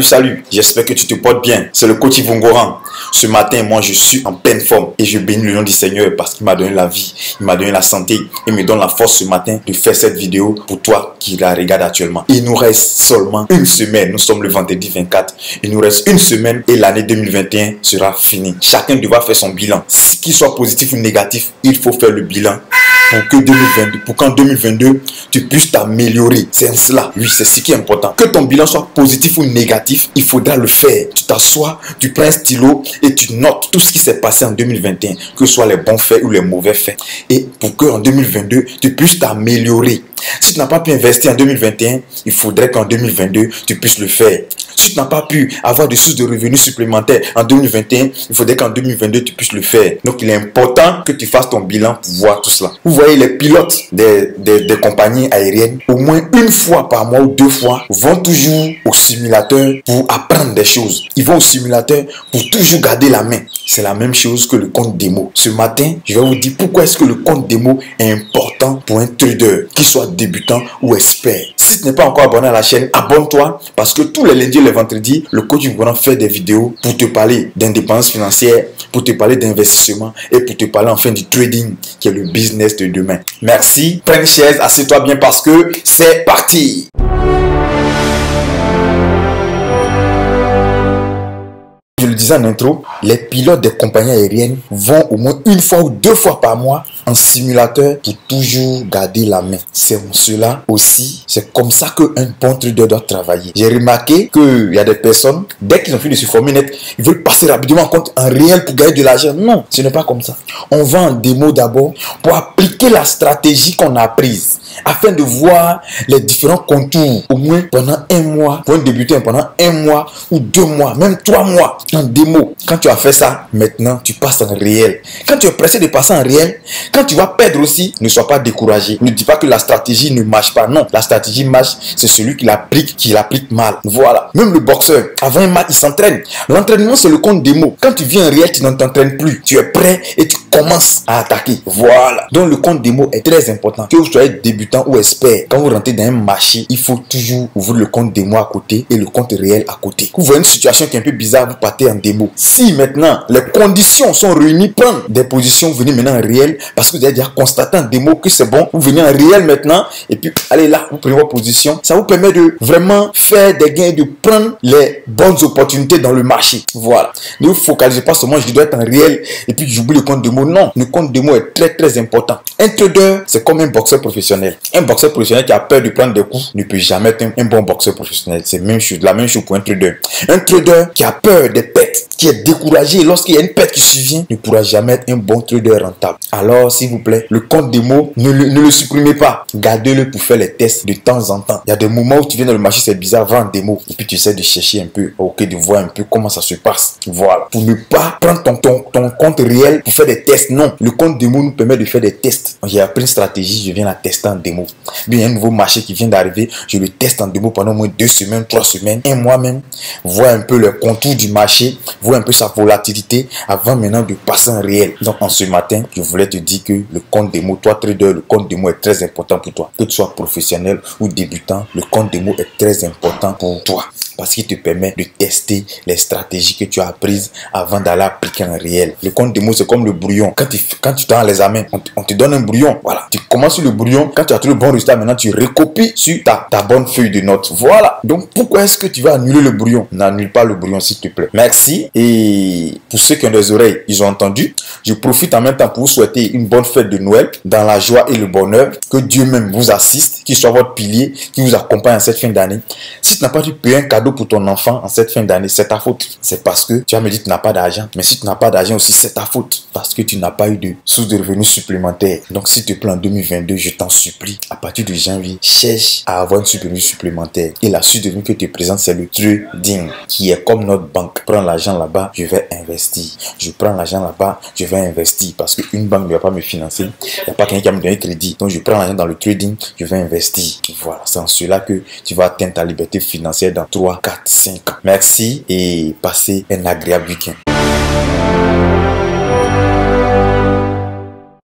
Salut. J'espère que tu te portes bien. C'est le coach Yvon Goran. Ce matin, moi, je suis en pleine forme et je bénis le nom du Seigneur parce qu'il m'a donné la vie, il m'a donné la santé et me donne la force ce matin de faire cette vidéo pour toi qui la regarde actuellement. Il nous reste seulement une semaine. Nous sommes le vendredi 24. Il nous reste une semaine et l'année 2021 sera finie. Chacun devra faire son bilan. Qu'il soit positif ou négatif, il faut faire le bilan. Pour qu'en 2022, tu puisses t'améliorer. C'est cela. Oui, c'est ce qui est important. Que ton bilan soit positif ou négatif, il faudra le faire. Tu t'assois, tu prends un stylo et tu notes tout ce qui s'est passé en 2021, que ce soit les bons faits ou les mauvais faits. Et pour qu'en 2022, tu puisses t'améliorer. Si tu n'as pas pu investir en 2021, il faudrait qu'en 2022, tu puisses le faire. Si tu n'as pas pu avoir des sources de revenus supplémentaires en 2021, il faudrait qu'en 2022, tu puisses le faire. Donc, il est important que tu fasses ton bilan pour voir tout cela. Vous voyez, les pilotes des compagnies aériennes, au moins une fois par mois ou 2 fois, vont toujours au simulateur pour apprendre des choses. Ils vont au simulateur pour toujours garder la main. C'est la même chose que le compte démo. Ce matin, je vais vous dire pourquoi est-ce que le compte démo est important pour un trader, qu'il soit débutant ou expert. Si tu n'es pas encore abonné à la chaîne, abonne-toi parce que tous les lundis et les vendredis, le coach Yvon fait des vidéos pour te parler d'indépendance financière, pour te parler d'investissement et pour te parler enfin du trading qui est le business de demain. Merci. Prends une chaise, assieds-toi bien parce que c'est parti. Je le disais en intro, les pilotes des compagnies aériennes vont au moins une fois ou 2 fois par mois en simulateur pour toujours garder la main. C'est cela aussi, c'est comme ça qu'un bon trader doit travailler. J'ai remarqué qu'il y a des personnes, dès qu'ils ont fini de se former net, ils veulent passer rapidement en compte en réel pour gagner de l'argent. Non, ce n'est pas comme ça. On va en démo d'abord pour appliquer la stratégie qu'on a apprise, afin de voir les différents contours au moins pendant 1 mois, pour un débutant pendant 1 mois ou 2 mois, même 3 mois en démo. Quand tu as fait ça, maintenant tu passes en réel. Quand tu es pressé de passer en réel, quand tu vas perdre aussi, ne sois pas découragé. Ne dis pas que la stratégie ne marche pas. Non, la stratégie marche, c'est celui qui l'applique mal. Voilà. Même le boxeur, avant un match, il s'entraîne. L'entraînement, c'est le compte démo. Quand tu viens en réel, tu ne t'entraînes plus. Tu es prêt et tu commences à attaquer. Voilà. Donc le compte démo est très important. Que vous soyez débutant ou expert, quand vous rentrez dans un marché, il faut toujours ouvrir le compte démo à côté et le compte réel à côté. Vous voyez une situation qui est un peu bizarre, vous partez en démo. Si maintenant les conditions sont réunies, prendre des positions, venez maintenant en réel parce que vous avez déjà constaté en démo que c'est bon. Vous venez en réel maintenant et puis allez là, vous prenez vos positions. Ça vous permet de vraiment faire des gains, de prendre les bonnes opportunités dans le marché. Voilà. Ne vous focalisez pas seulement, je dois être en réel et puis j'oublie le compte démo. Non, le compte démo est très important. Un trader, c'est comme un boxeur professionnel. Un boxeur professionnel qui a peur de prendre des coups ne peut jamais être un bon boxeur professionnel. C'est la même chose pour un trader. Un trader qui a peur des pertes, qui est découragé lorsqu'il y a une perte qui survient, ne pourra jamais être un bon trader rentable. Alors, s'il vous plaît, le compte démo, ne le supprimez pas. Gardez-le pour faire les tests de temps en temps. Il y a des moments où tu viens dans le marché, c'est bizarre, va en démo. Et puis tu essaies de chercher un peu, ok, de voir un peu comment ça se passe. Voilà. Pour ne pas prendre ton compte réel pour faire des tests. Non, le compte démo nous permet de faire des tests. J'ai appris une stratégie, je viens la tester en démo. Bien, il y a un nouveau marché qui vient d'arriver, je le teste en démo pendant au moins 2 semaines, 3 semaines, 1 mois même. Voir un peu le contour du marché, voir un peu sa volatilité avant maintenant de passer en réel. Donc en ce matin, je voulais te dire que le compte démo, toi trader, le compte démo est très important pour toi. Que tu sois professionnel ou débutant, le compte démo est très important pour toi. Parce qu'il te permet de tester les stratégies que tu as apprises avant d'aller appliquer en réel. Le compte démo, c'est comme le brouillon. Quand tu t'en les examens, on te donne un brouillon. Voilà. Tu commences sur le brouillon. Quand tu as trouvé le bon résultat, maintenant tu recopies sur ta bonne feuille de notes. Voilà. Donc, pourquoi est-ce que tu vas annuler le brouillon? N'annule pas le brouillon, s'il te plaît. Merci. Et pour ceux qui ont des oreilles, ils ont entendu. Je profite en même temps pour vous souhaiter une bonne fête de Noël dans la joie et le bonheur. Que Dieu même vous assiste, qu'il soit votre pilier, qui vous accompagne en cette fin d'année. Si tu n'as pas pu payer un cadeau pour ton enfant en cette fin d'année, c'est ta faute. C'est parce que tu vas me dire que tu n'as pas d'argent. Mais si tu n'as pas d'argent aussi, c'est ta faute. Parce que tu n'as pas eu de source de revenus supplémentaires. Donc, s'il te plaît, en 2022, je t'en supplie, à partir de janvier, cherche à avoir une source de revenus supplémentaire. Et la source de revenus que tu te présente, c'est le trading, qui est comme notre banque. Prends l'argent là-bas, je vais investir. Je prends l'argent là-bas, je vais investir. Parce qu'une banque ne va pas me financer. Il n'y a pas quelqu'un qui va me donner crédit. Donc, je prends l'argent dans le trading, je vais investir. Voilà, c'est en cela que tu vas atteindre ta liberté financière dans 3, 4, 5 ans. Merci et passez un agréable week-end.